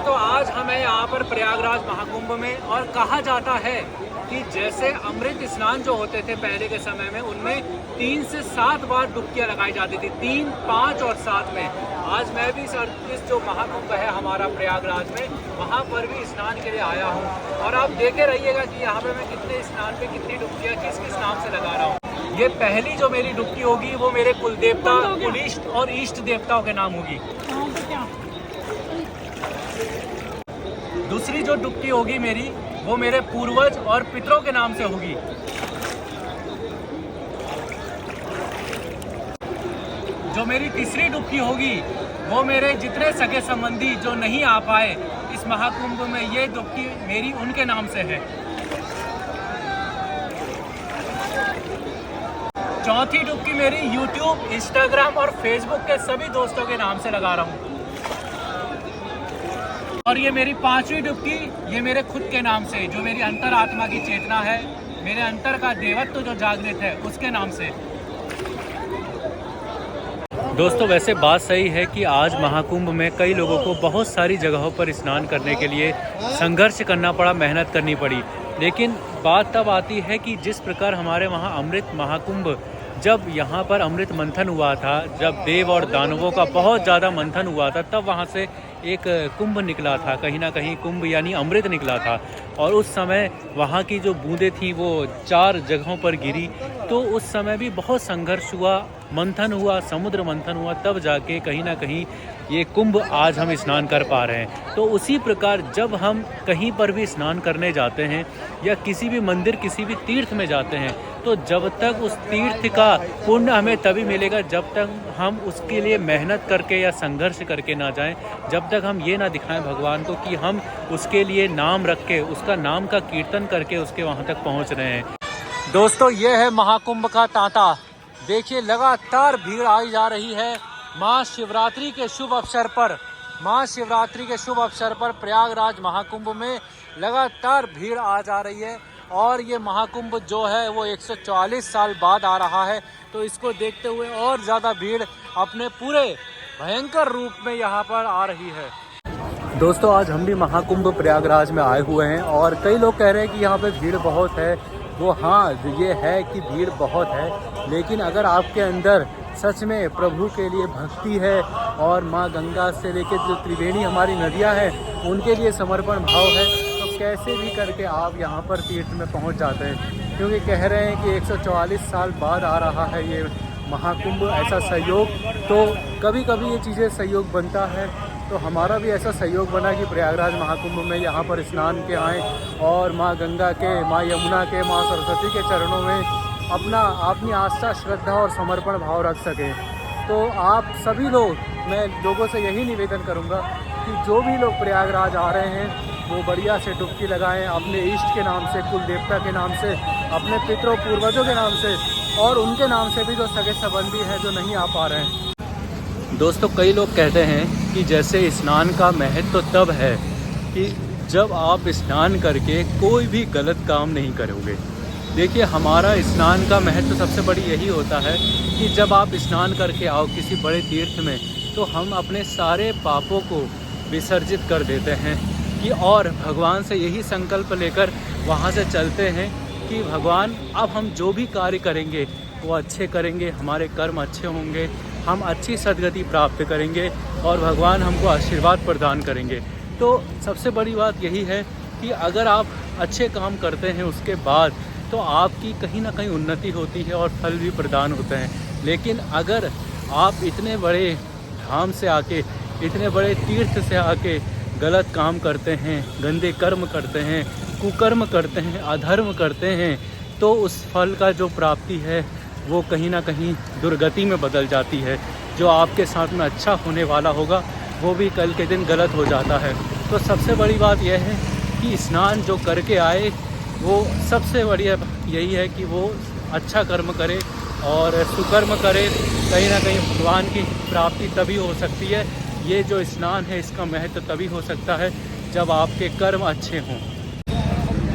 तो आज हमें यहाँ पर प्रयागराज महाकुंभ में, और कहा जाता है कि जैसे अमृत स्नान जो होते थे पहले के समय में, उनमें 3 से 7 बार डुबकियाँ लगाई जाती थी, 3, 5 और 7 में। आज मैं भी इस जो महाकुंभ है हमारा प्रयागराज में, वहाँ पर भी स्नान के लिए आया हूँ। और आप देखे रहिएगा कि यहाँ पे मैं कितने स्नान पे कितनी डुबकियाँ किस किस नाम से लगा रहा हूँ। ये पहली जो मेरी डुबकी होगी वो मेरे कुल देवता, कुलिष्ट और इष्ट देवताओं के नाम होगी। दूसरी जो डुबकी होगी मेरी, वो मेरे पूर्वज और पितरों के नाम से होगी। जो मेरी तीसरी डुबकी होगी वो मेरे जितने सगे संबंधी जो नहीं आ पाए इस महाकुंभ में, ये डुबकी मेरी उनके नाम से है। चौथी डुबकी मेरी YouTube, Instagram और Facebook के सभी दोस्तों के नाम से लगा रहा हूँ। और ये मेरी 5वीं डुबकी, ये मेरे खुद के नाम से, जो मेरी अंतरात्मा की चेतना है, मेरे अंतर का देवत्व जो जागृत है, उसके नाम से। दोस्तों, वैसे बात सही है कि आज महाकुंभ में कई लोगों को बहुत सारी जगहों पर स्नान करने के लिए संघर्ष करना पड़ा, मेहनत करनी पड़ी। लेकिन बात तब आती है कि जिस प्रकार हमारे वहाँ अमृत महाकुंभ, जब यहाँ पर अमृत मंथन हुआ था, जब देव और दानवों का बहुत ज़्यादा मंथन हुआ था, तब वहाँ से एक कुंभ निकला था, कहीं ना कहीं कुंभ यानी अमृत निकला था। और उस समय वहाँ की जो बूंदें थीं वो 4 जगहों पर गिरी। तो उस समय भी बहुत संघर्ष हुआ, मंथन हुआ, समुद्र मंथन हुआ, तब जाके कहीं ना कहीं ये कुंभ आज हम स्नान कर पा रहे हैं। तो उसी प्रकार जब हम कहीं पर भी स्नान करने जाते हैं या किसी भी मंदिर, किसी भी तीर्थ में जाते हैं, तो जब तक उस तीर्थ का पुण्य हमें तभी मिलेगा जब तक हम उसके लिए मेहनत करके या संघर्ष करके ना जाएं, जब तक हम ये ना दिखाएं भगवान को कि हम उसके लिए नाम रख के, उसका नाम का कीर्तन करके उसके वहाँ तक पहुँच रहे हैं। दोस्तों, ये है महाकुंभ का तांता। देखिए, लगातार भीड़ आई जा रही है। महाशिवरात्रि के शुभ अवसर पर, महाशिवरात्रि के शुभ अवसर पर प्रयागराज महाकुंभ में लगातार भीड़ आ जा रही है। और ये महाकुंभ जो है वो 144 साल बाद आ रहा है, तो इसको देखते हुए और ज़्यादा भीड़ अपने पूरे भयंकर रूप में यहाँ पर आ रही है। दोस्तों, आज हम भी महाकुंभ प्रयागराज में आए हुए हैं और कई लोग कह रहे हैं कि यहाँ पे भीड़ बहुत है। वो हाँ, ये है कि भीड़ बहुत है, लेकिन अगर आपके अंदर सच में प्रभु के लिए भक्ति है और माँ गंगा से लेकर जो त्रिवेणी हमारी नदियाँ हैं उनके लिए समर्पण भाव है, तो कैसे भी करके आप यहाँ पर तीर्थ में पहुँच जाते हैं। क्योंकि कह रहे हैं कि 144 साल बाद आ रहा है ये महाकुंभ, ऐसा सहयोग। तो कभी कभी ये चीज़ें सहयोग बनता है, तो हमारा भी ऐसा सहयोग बना कि प्रयागराज महाकुंभ में यहाँ पर स्नान के आएँ और माँ गंगा के, माँ यमुना के, माँ सरस्वती के चरणों में अपनी आस्था, श्रद्धा और समर्पण भाव रख सकें। तो आप सभी लोग, मैं लोगों से यही निवेदन करूँगा कि जो भी लोग प्रयागराज आ रहे हैं वो बढ़िया से डुबकी लगाएं, अपने इष्ट के नाम से, कुल देवता के नाम से, अपने पितरों पूर्वजों के नाम से, और उनके नाम से भी जो सगे संबंधी हैं जो नहीं आ पा रहे हैं। दोस्तों, कई लोग कहते हैं कि जैसे स्नान का महत्व तो तब है कि जब आप स्नान करके कोई भी गलत काम नहीं करोगे। देखिए, हमारा स्नान का महत्व सबसे बड़ी यही होता है कि जब आप स्नान करके आओ किसी बड़े तीर्थ में, तो हम अपने सारे पापों को विसर्जित कर देते हैं कि, और भगवान से यही संकल्प लेकर वहाँ से चलते हैं कि भगवान, अब हम जो भी कार्य करेंगे वो अच्छे करेंगे, हमारे कर्म अच्छे होंगे, हम अच्छी सद्गति प्राप्त करेंगे और भगवान हमको आशीर्वाद प्रदान करेंगे। तो सबसे बड़ी बात यही है कि अगर आप अच्छे काम करते हैं उसके बाद तो आपकी कहीं ना कहीं उन्नति होती है और फल भी प्रदान होते हैं। लेकिन अगर आप इतने बड़े धाम से आके, इतने बड़े तीर्थ से आके गलत काम करते हैं, गंदे कर्म करते हैं, कुकर्म करते हैं, अधर्म करते हैं, तो उस फल का जो प्राप्ति है वो कहीं ना कहीं दुर्गति में बदल जाती है। जो आपके साथ में अच्छा होने वाला होगा वो भी कल के दिन गलत हो जाता है। तो सबसे बड़ी बात यह है कि स्नान जो करके आए वो सबसे बढ़िया यही है कि वो अच्छा कर्म करे और सुकर्म करे। कहीं ना कहीं भगवान की प्राप्ति तभी हो सकती है। ये जो स्नान है इसका महत्व तभी हो सकता है जब आपके कर्म अच्छे हों।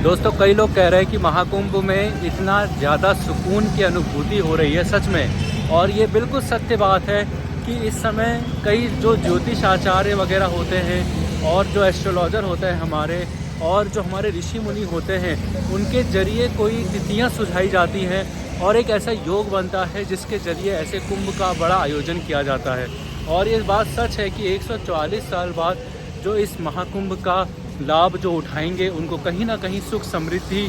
दोस्तों, कई लोग कह रहे हैं कि महाकुंभ में इतना ज़्यादा सुकून की अनुभूति हो रही है, सच में, और ये बिल्कुल सत्य बात है कि इस समय कई जो ज्योतिष आचार्य वगैरह होते हैं और जो एस्ट्रोलॉजर होते हैं हमारे, और जो हमारे ऋषि मुनि होते हैं, उनके ज़रिए कोई तिथियां सुझाई जाती हैं और एक ऐसा योग बनता है जिसके ज़रिए ऐसे कुंभ का बड़ा आयोजन किया जाता है। और ये बात सच है कि 144 साल बाद जो इस महाकुंभ का लाभ जो उठाएंगे, उनको कहीं ना कहीं सुख समृद्धि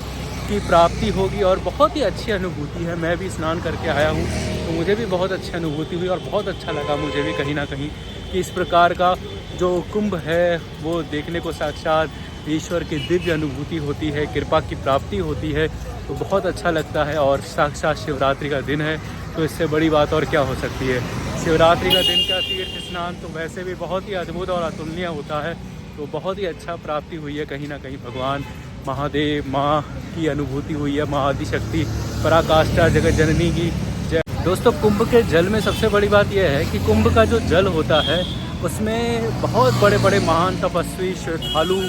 की प्राप्ति होगी और बहुत ही अच्छी अनुभूति है। मैं भी स्नान करके आया हूँ तो मुझे भी बहुत अच्छी अनुभूति हुई और बहुत अच्छा लगा मुझे भी कहीं ना कहीं कि इस प्रकार का जो कुंभ है वो देखने को साक्षात ईश्वर की दिव्य अनुभूति होती है, कृपा की प्राप्ति होती है, तो बहुत अच्छा लगता है। और साक्षात शिवरात्रि का दिन है तो इससे बड़ी बात और क्या हो सकती है। शिवरात्रि का दिन का तीर्थ स्नान तो वैसे भी बहुत ही अद्भुत और अतुलनीय होता है, तो बहुत ही अच्छा प्राप्ति हुई है। कहीं ना कहीं भगवान महादेव माँ की अनुभूति हुई है, माँ आदिशक्ति पराकाष्ठा जगत जननी की जय। दोस्तों, कुंभ के जल में सबसे बड़ी बात यह है कि कुंभ का जो जल होता है उसमें बहुत बड़े बड़े महान तपस्वी, श्रद्धालु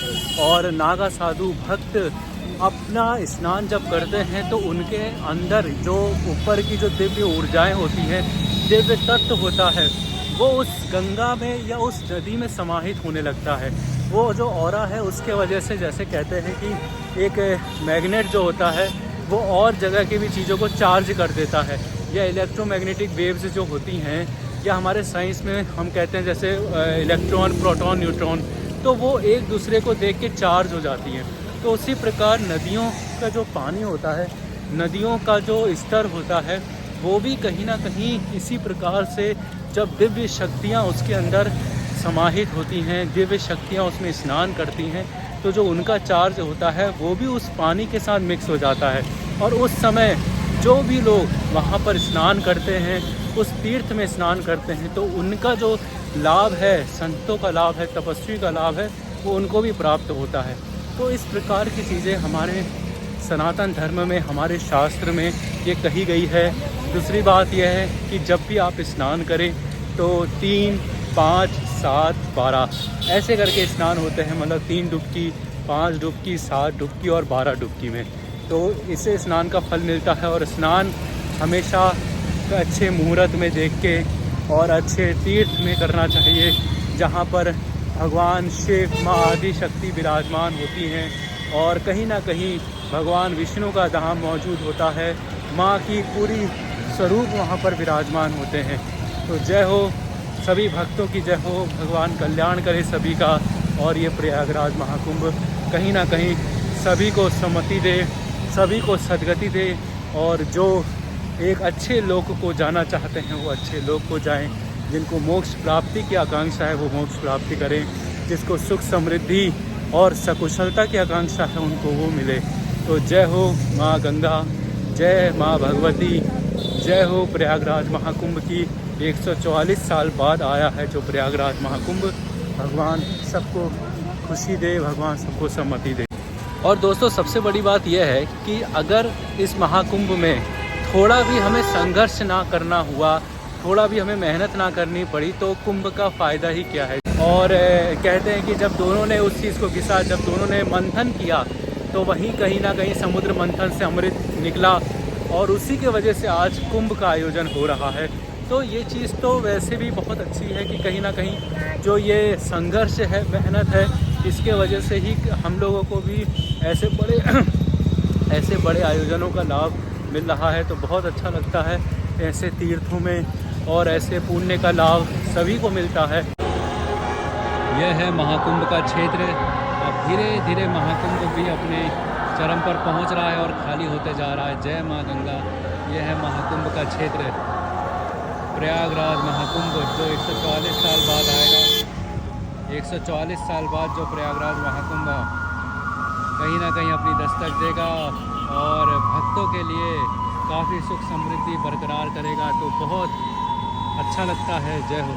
और नागा साधु भक्त अपना स्नान जब करते हैं तो उनके अंदर जो ऊपर की जो दिव्य ऊर्जाएं होती हैं, दिव्य तत्व होता है, वो उस गंगा में या उस नदी में समाहित होने लगता है। वो जो ऑरा है उसके वजह से, जैसे कहते हैं कि एक मैग्नेट जो होता है वो और जगह की भी चीज़ों को चार्ज कर देता है, या इलेक्ट्रोमैग्नेटिक वेव्स जो होती हैं, या हमारे साइंस में हम कहते हैं जैसे इलेक्ट्रॉन, प्रोटॉन, न्यूट्रॉन, तो वो एक दूसरे को देख के चार्ज हो जाती हैं। तो उसी प्रकार नदियों का जो पानी होता है, नदियों का जो स्तर होता है, वो भी कहीं ना कहीं इसी प्रकार से जब दिव्य शक्तियाँ उसके अंदर समाहित होती हैं, दिव्य शक्तियाँ उसमें स्नान करती हैं, तो जो उनका चार्ज होता है वो भी उस पानी के साथ मिक्स हो जाता है। और उस समय जो भी लोग वहाँ पर स्नान करते हैं, उस तीर्थ में स्नान करते हैं, तो उनका जो लाभ है, संतों का लाभ है, तपस्वी का लाभ है, वो उनको भी प्राप्त होता है। तो इस प्रकार की चीज़ें हमारे सनातन धर्म में, हमारे शास्त्र में ये कही गई है। दूसरी बात यह है कि जब भी आप स्नान करें तो 3, 5, 7, 12 ऐसे करके स्नान होते हैं, मतलब 3 डुबकी, 5 डुबकी, 7 डुबकी और 12 डुबकी में, तो इससे स्नान का फल मिलता है। और स्नान हमेशा अच्छे मुहूर्त में देख के और अच्छे तीर्थ में करना चाहिए, जहाँ पर भगवान शिव, माँ आदिशक्ति विराजमान होती हैं और कहीं ना कहीं भगवान विष्णु का धाम मौजूद होता है, माँ की पूरी स्वरूप वहाँ पर विराजमान होते हैं। तो जय हो सभी भक्तों की, जय हो, भगवान कल्याण करे सभी का। और ये प्रयागराज महाकुंभ कहीं ना कहीं सभी को सम्मति दे, सभी को सद्गति दे, और जो एक अच्छे लोक को जाना चाहते हैं वो अच्छे लोक को जाएं, जिनको मोक्ष प्राप्ति की आकांक्षा है वो मोक्ष प्राप्ति करें, जिसको सुख समृद्धि और सकुशलता की आकांक्षा है उनको वो मिले। तो जय हो माँ गंगा, जय माँ भगवती, जय हो प्रयागराज महाकुंभ की। 144 साल बाद आया है जो प्रयागराज महाकुंभ। भगवान सबको खुशी दे, भगवान सबको सम्मति दे। और दोस्तों, सबसे बड़ी बात यह है कि अगर इस महाकुंभ में थोड़ा भी हमें संघर्ष ना करना हुआ, थोड़ा भी हमें मेहनत ना करनी पड़ी, तो कुंभ का फ़ायदा ही क्या है। और कहते हैं कि जब दोनों ने उस चीज़ को घिसा, जब दोनों ने मंथन किया, तो वहीं कहीं ना कहीं समुद्र मंथन से अमृत निकला, और उसी के वजह से आज कुंभ का आयोजन हो रहा है। तो ये चीज़ तो वैसे भी बहुत अच्छी है कि कहीं ना कहीं जो ये संघर्ष है, मेहनत है, इसके वजह से ही हम लोगों को भी ऐसे बड़े आयोजनों का लाभ मिल रहा है। तो बहुत अच्छा लगता है ऐसे तीर्थों में, और ऐसे पुण्य का लाभ सभी को मिलता है। यह है महाकुंभ का क्षेत्र। अब धीरे धीरे महाकुंभ भी अपने चरम पर पहुंच रहा है और खाली होते जा रहा है। जय माँ गंगा। यह है महाकुंभ का क्षेत्र, प्रयागराज महाकुंभ, जो 144 साल बाद आएगा। 144 साल बाद जो प्रयागराज महाकुंभ कहीं ना कहीं अपनी दस्तक देगा और भक्तों के लिए काफ़ी सुख समृद्धि बरकरार करेगा। तो बहुत अच्छा लगता है। जय हो।